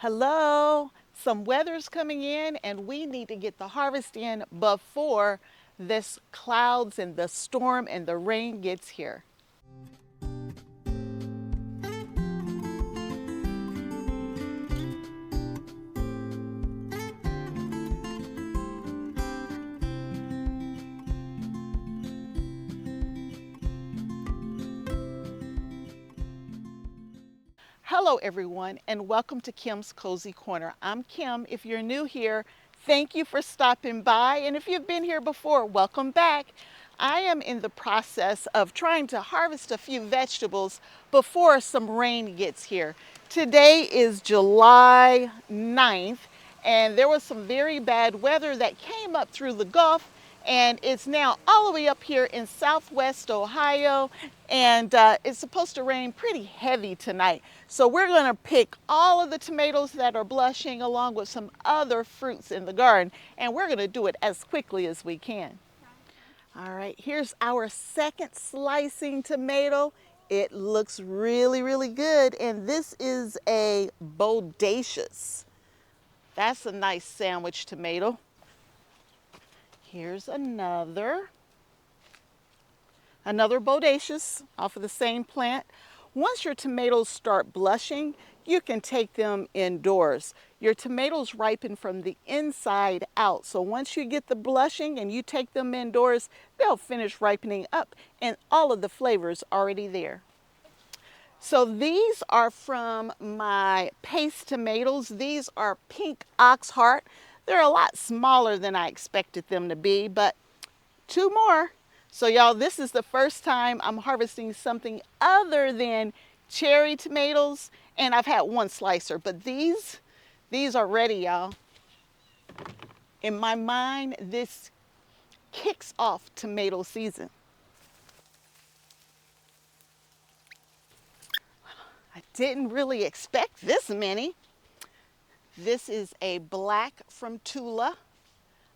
Hello, some weather's coming in and we need to get the harvest in before this clouds and the storm and the rain gets here. Hello everyone and welcome to Kim's Cozy Corner. I'm Kim. If you're new here, thank you for stopping by, and if you've been here before, welcome back. I am in the process of trying to harvest a few vegetables before some rain gets here. Today is July 9th and there was some very bad weather that came up through the Gulf, and it's now all the way up here in southwest Ohio, and it's supposed to rain pretty heavy tonight. So we're going to pick all of the tomatoes that are blushing along with some other fruits in the garden, and we're going to do it as quickly as we can. All right, here's our second slicing tomato. It looks really good, and this is a bodacious. That's a nice sandwich tomato. Here's another bodacious off of the same plant. Once your tomatoes start blushing, you can take them indoors. Your tomatoes ripen from the inside out. So once you get the blushing and you take them indoors, they'll finish ripening up and all of the flavors already there. So these are from my paste tomatoes. These are pink oxheart. They're a lot smaller than I expected them to be, but two more. So y'all, this is the first time I'm harvesting something other than cherry tomatoes, and I've had one slicer, but these are ready, y'all. In my mind, this kicks off tomato season. I didn't really expect this many. This is a black from Tula.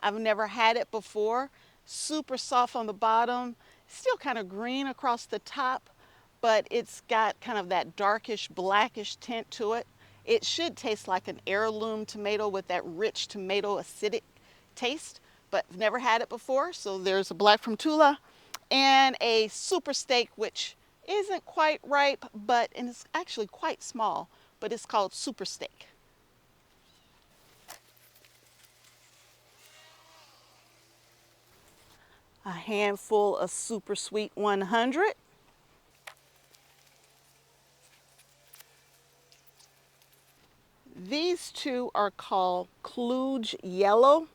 I've never had it before. Super soft on the bottom, still kind of green across the top, but it's got kind of that darkish blackish tint to it. It should taste like an heirloom tomato with that rich tomato acidic taste, but I've never had it before. So there's a black from Tula and a super steak, which isn't quite ripe, and it's actually quite small, but it's called super steak. A handful of super sweet 100. These two are called Kluge Yellow.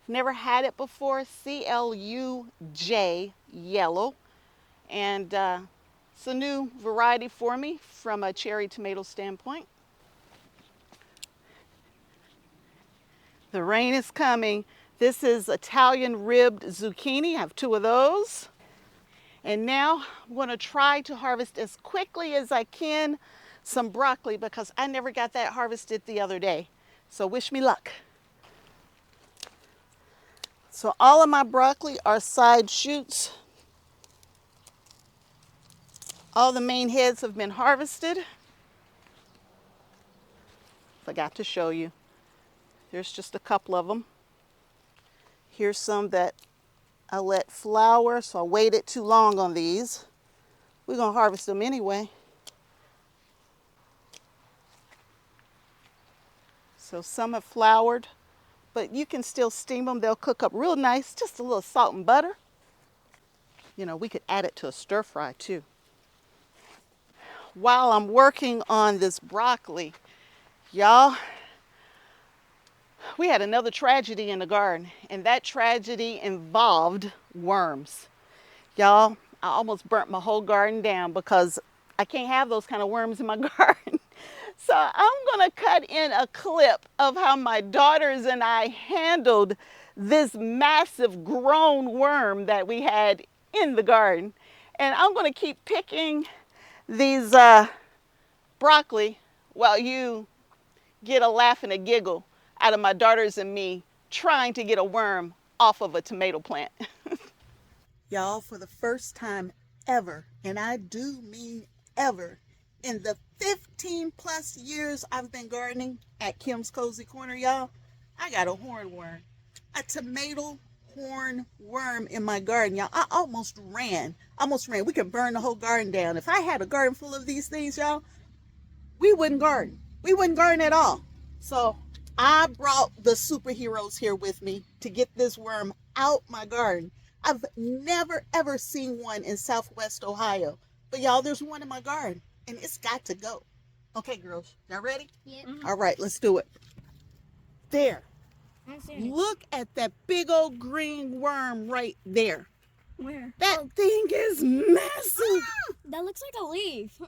Never had it before. CLUJ Yellow. And it's a new variety for me from a cherry tomato standpoint. The rain is coming. This is Italian ribbed zucchini. I have two of those. And now I'm going to try to harvest as quickly as I can some broccoli, because I never got that harvested the other day. So wish me luck. So all of my broccoli are side shoots. All the main heads have been harvested. Forgot to show you. There's just a couple of them. Here's some that I let flower, so I waited too long on these. We're going to harvest them anyway. So some have flowered, but you can still steam them. They'll cook up real nice, just a little salt and butter. You know, we could add it to a stir fry too. While I'm working on this broccoli, y'all, we had another tragedy in the garden, and that tragedy involved worms. Y'all, I almost burnt my whole garden down because I can't have those kind of worms in my garden. So I'm going to cut in a clip of how my daughters and I handled this massive grown worm that we had in the garden. And I'm going to keep picking these broccoli while you get a laugh and a giggle out of my daughters and me trying to get a worm off of a tomato plant. Y'all, for the first time ever, and I do mean ever, In the 15 plus years I've been gardening at Kim's Cozy Corner, y'all, I got a hornworm, a tomato hornworm in my garden, y'all. I almost ran. We could burn the whole garden down. If I had a garden full of these things, y'all, we wouldn't garden. We wouldn't garden at all. So I brought the superheroes here with me to get this worm out my garden. I've never ever seen one in Southwest Ohio, but y'all, there's one in my garden and it's got to go. Okay, girls, y'all ready? Yep. All right, let's do it. There. Look at that big old green worm right there. Where? That thing is massive. That looks like a leaf.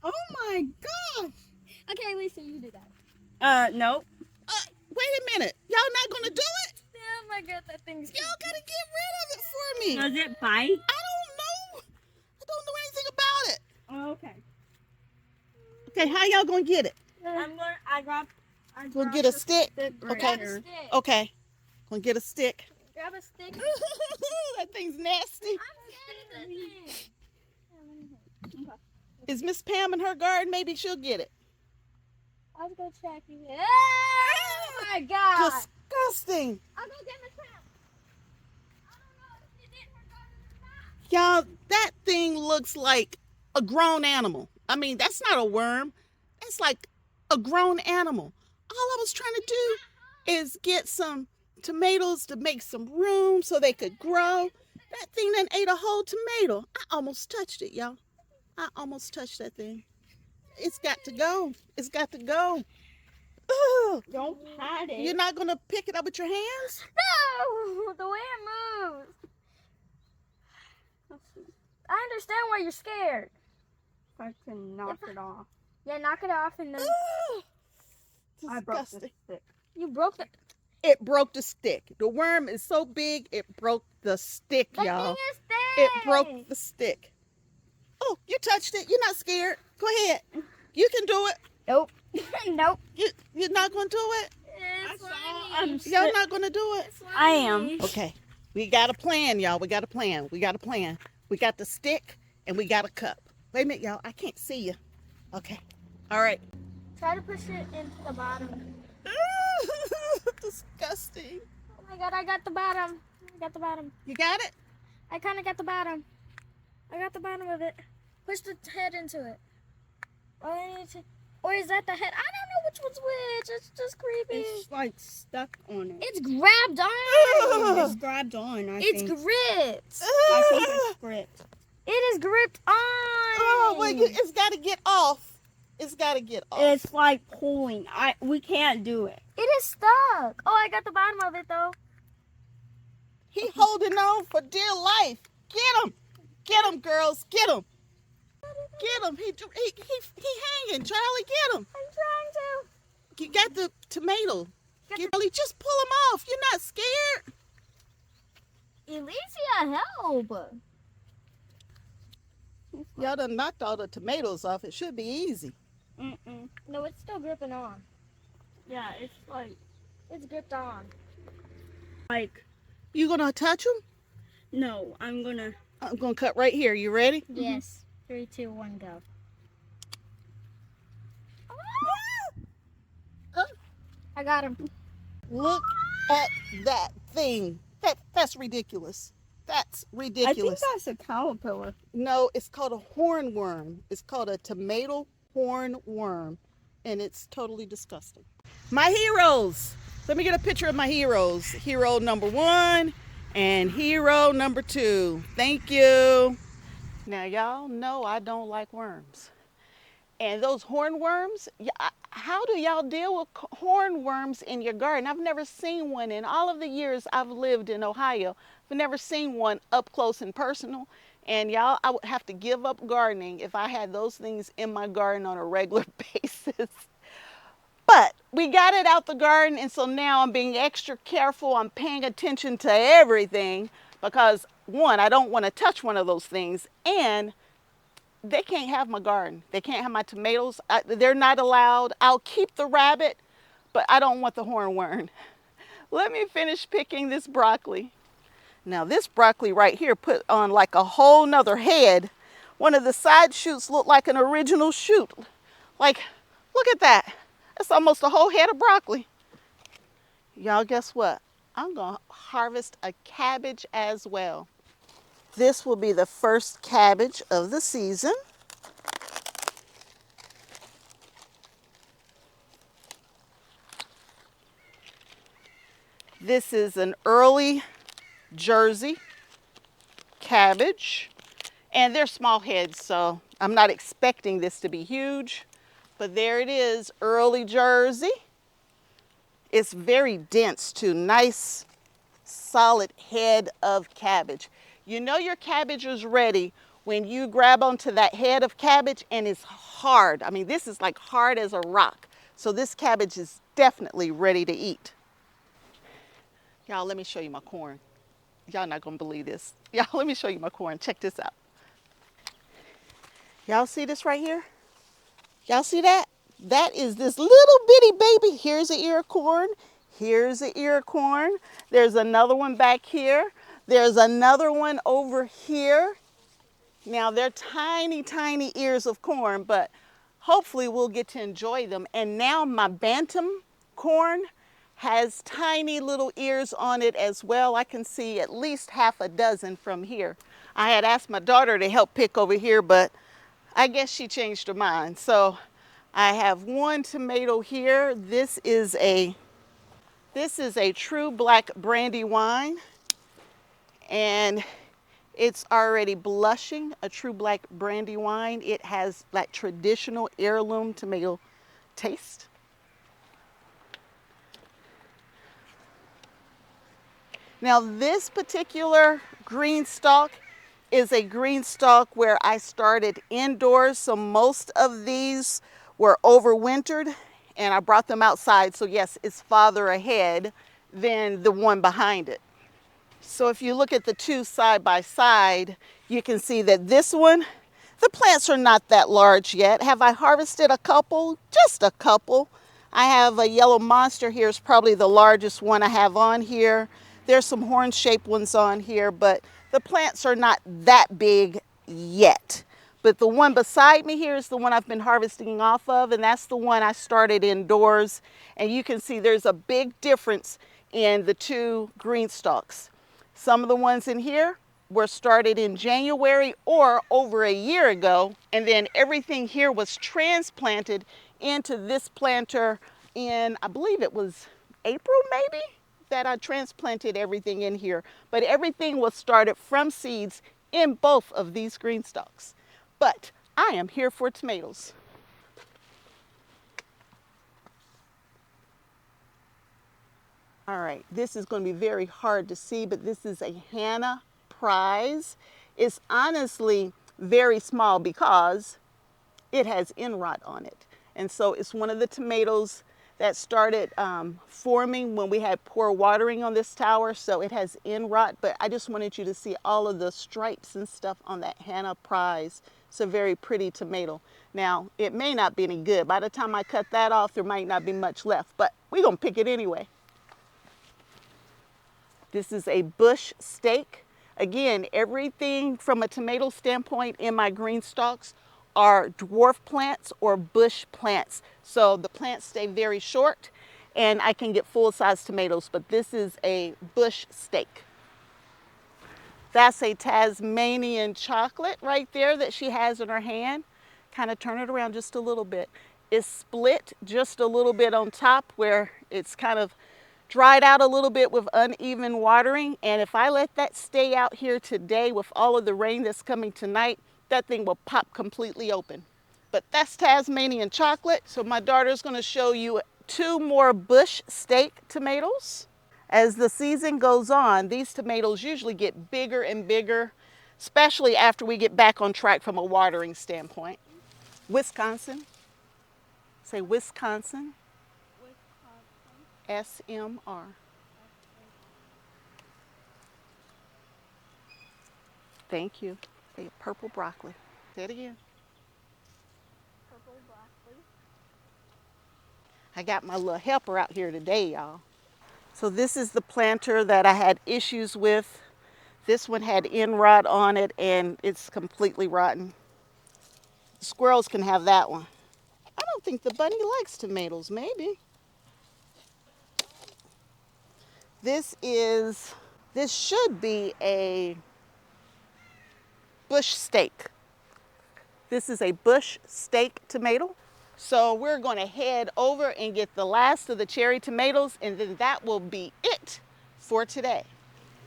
Oh my gosh. Okay, Lisa, you do that. Nope. Wait a minute. Y'all not going to do it? Oh my god, that thing's... Y'all got to get rid of it for me. Does it bite? I don't know. I don't know anything about it. Oh, okay. Okay, how y'all going to get it? I got Gonna get a stick? right Okay. here. Okay. Gonna get a stick. Grab a stick. That thing's nasty. I'm scared of that thing. Is Miss Pam in her garden? Maybe she'll get it. I'll go check you. Oh my god. Disgusting. I'll go get my trap. I don't know if it's in her garden or not. Y'all, that thing looks like a grown animal. I mean, that's not a worm. That's like a grown animal. All I was trying to do is get some tomatoes to make some room so they could grow. That thing done ate a whole tomato. I almost touched it, y'all. I almost touched that thing. It's got to go. It's got to go. Ugh. Don't pat it. You're not going to pick it up with your hands? No, the way it moves. I understand why you're scared. I can knock it off. Yeah, knock it off and then Ugh. I broke the Disgusting. stick. you broke the... It broke the stick. The worm is so big, it broke the stick, That y'all. thing is dead. It broke the stick. Oh, you touched it. You're not scared. Go ahead. You can do it. Nope. Nope. You're not going to do it? It's Y'all not going to do it? I am. Okay. We got a plan, y'all. We got a plan. We got a plan. We got the stick and we got a cup. Wait a minute, y'all. I can't see you. Okay. All right. Try to push it into the bottom. Disgusting. Oh my god, I got the bottom. I got the bottom. You got it? I kind of got the bottom. I got the bottom of it. Push the head into it. Or is that the head? I don't know which one's which. It's just creepy. It's like stuck on it. It's grabbed on. It's grabbed on, I It's think. gripped. I think it's gripped. It is gripped on. Oh, wait. It's got to get off. It's got to get off. It's like pulling. We can't do it. It is stuck. Oh, I got the bottom of it though. He holding on for dear life. Get him. Get him, girls. Get him. Get him. He hanging. Charlie, get him. I'm trying to. You got the tomato. Charlie, just pull him off. You're not scared. Elysia, help. Y'all done knocked all the tomatoes off. It should be easy. Mm-mm. No, it's still gripping on. Yeah, it's like It's gripped on. You gonna touch them? no. I'm gonna. I'm gonna cut right here. You ready? Yes. 3, 2, 1, go. I got him. Look at that thing. That's ridiculous. That's I think ridiculous. that's a caterpillar. No, it's called a hornworm. It's called a tomato hornworm, and it's totally disgusting. My heroes. Let me get a picture of my heroes. Hero number 1 and hero number 2. Thank you. Now, y'all know I don't like worms. And those hornworms, how do y'all deal with hornworms in your garden? I've never seen one in all of the years I've lived in Ohio. I've never seen one up close and personal. And y'all, I would have to give up gardening if I had those things in my garden on a regular basis. But we got it out the garden, and so now I'm being extra careful. I'm paying attention to everything because, one, I don't want to touch one of those things, and they can't have my garden. They can't have my tomatoes. They're not allowed. I'll keep the rabbit, but I don't want the hornworm. Let me finish picking this broccoli. Now this broccoli right here put on like a whole nother head One of the side shoots looked like an original shoot. Like, look at that. That's almost a whole head of broccoli. Y'all, guess what? I'm gonna harvest a cabbage as well. This will be the first cabbage of the season. This is an early Jersey cabbage, and they're small heads, so I'm not expecting this to be huge, but there it is, early Jersey. It's very dense too, nice solid head of cabbage. You know your cabbage is ready when you grab onto that head of cabbage and it's hard. I mean, this is like hard as a rock. So this cabbage is definitely ready to eat. Y'all, let me show you my corn. Y'all not gonna believe this. Y'all, let me show you my corn. Check this out. Y'all see this right here? Y'all see that? That is this little bitty baby. Here's an ear of corn. Here's an ear of corn. There's another one back here. There's another one over here. Now they're tiny, tiny ears of corn, but hopefully we'll get to enjoy them. And now my bantam corn has tiny little ears on it as well. I can see at least half a dozen from here. I had asked my daughter to help pick over here, but I guess she changed her mind. So I have one tomato here. This is a true black Brandywine, and it's already blushing, a true black Brandywine. It has that traditional heirloom tomato taste. Now this particular GreenStalk is a GreenStalk where I started indoors, so most of these were overwintered and I brought them outside. So yes, it's farther ahead than the one behind it. So if you look at the two side by side, you can see that this one, the plants are not that large yet. Have I harvested a couple? Just a couple. I have a yellow monster here. It's probably the largest one I have on here. There's some horn-shaped ones on here, but the plants are not that big yet. But the one beside me here is the one I've been harvesting off of, and that's the one I started indoors. And you can see there's a big difference in the two GreenStalks. Some of the ones in here were started in January or over a year ago, and then everything here was transplanted into this planter in, I believe it was April maybe, that I transplanted everything in here. But everything was started from seeds in both of these GreenStalks. But I am here for tomatoes. All right, this is going to be very hard to see, but this is a Hannah Prize. It's honestly very small because it has end rot on it. And so it's one of the tomatoes that started forming when we had poor watering on this tower. So it has end rot, but I just wanted you to see all of the stripes and stuff on that Hannah Prize. It's a very pretty tomato. Now, it may not be any good. By the time I cut that off, there might not be much left, but we're gonna pick it anyway. This is a bush steak. Again, everything from a tomato standpoint in my GreenStalks are dwarf plants or bush plants. So the plants stay very short and I can get full-size tomatoes, but this is a bush steak. That's a Tasmanian chocolate right there that she has in her hand. Kind of turn it around just a little bit. It's split just a little bit on top where it's kind of dried out a little bit with uneven watering, and if I let that stay out here today with all of the rain that's coming tonight, that thing will pop completely open. But that's Tasmanian chocolate. So my daughter's going to show you two more bush steak tomatoes. As the season goes on, these tomatoes usually get bigger and bigger, especially after we get back on track from a watering standpoint. Wisconsin. Say Wisconsin. SMR. Thank you. A purple broccoli. Say it again. Purple broccoli. I got my little helper out here today, y'all. So this is the planter that I had issues with. This one had end rot on it and it's completely rotten. Squirrels can have that one. I don't think the bunny likes tomatoes, maybe. This should be a bush steak. This is a bush steak tomato. So we're going to head over and get the last of the cherry tomatoes, and then that will be it for today.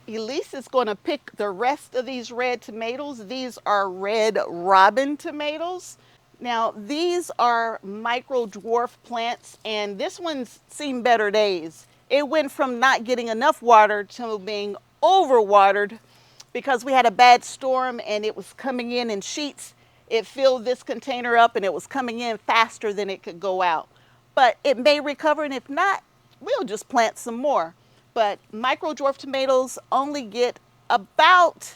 Elise is going to pick the rest of these red tomatoes. These are red robin tomatoes. Now, these are micro dwarf plants, and this one's seen better days. It went from not getting enough water to being overwatered because we had a bad storm and it was coming in sheets. It filled this container up and it was coming in faster than it could go out. But it may recover, and if not, we'll just plant some more. But micro dwarf tomatoes only get about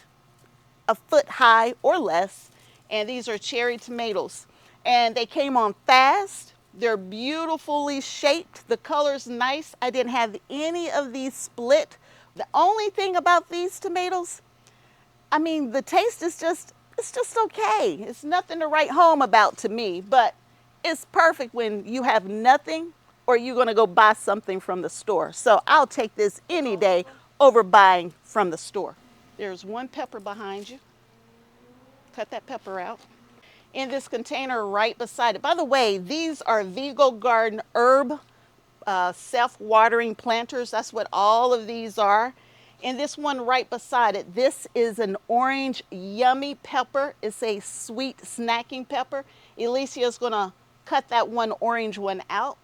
a foot high or less, and these are cherry tomatoes. And they came on fast. They're beautifully shaped. The color's nice. I didn't have any of these split. The only thing about these tomatoes, I mean, the taste is it's just okay. It's nothing to write home about to me, but it's perfect when you have nothing or you're gonna go buy something from the store. So I'll take this any day over buying from the store. There's one pepper behind you. Cut that pepper out. In this container right beside it. By the way, these are Vego Garden herb self-watering planters. That's what all of these are. And this one right beside it, this is an orange yummy pepper. It's a sweet snacking pepper. Alicia is gonna cut that one orange one out.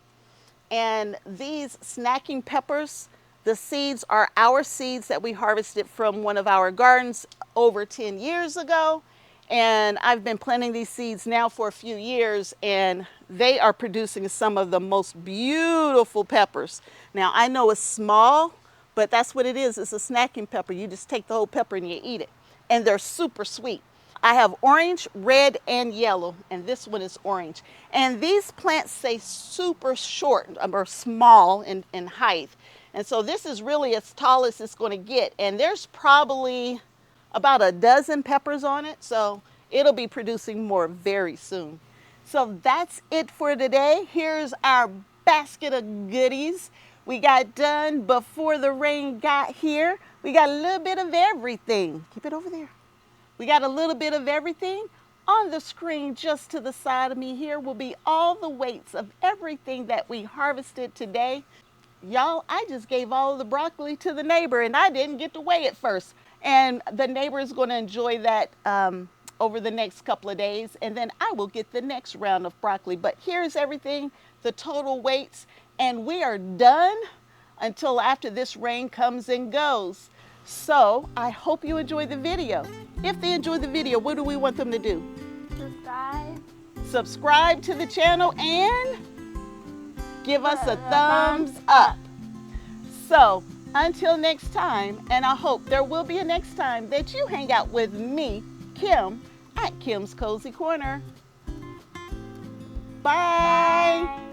And these snacking peppers, the seeds are our seeds that we harvested from one of our gardens over 10 years ago. And I've been planting these seeds now for a few years, and they are producing some of the most beautiful peppers. Now, I know it's small, but that's what it is. It's a snacking pepper. You just take the whole pepper and you eat it. And they're super sweet. I have orange, red, and yellow, and this one is orange. And these plants stay super short or small in height. And so this is really as tall as it's going to get. And there's probably about a dozen peppers on it, so it'll be producing more very soon. So that's it for today. Here's our basket of goodies. We got done before the rain got here. We got a little bit of everything. Keep it over there. We got a little bit of everything. On the screen just to the side of me here will be all the weights of everything that we harvested today. Y'all, I just gave all of the broccoli to the neighbor, and I didn't get to weigh it first. And the neighbor is going to enjoy that over the next couple of days. And then I will get the next round of broccoli. But here's everything, the total weights. And we are done until after this rain comes and goes. So I hope you enjoyed the video. If they enjoyed the video, what do we want them to do? Subscribe. Subscribe to the channel and give us a thumbs up. So until next time, and I hope there will be a next time that you hang out with me, Kim, at Kim's Cozy Corner. Bye.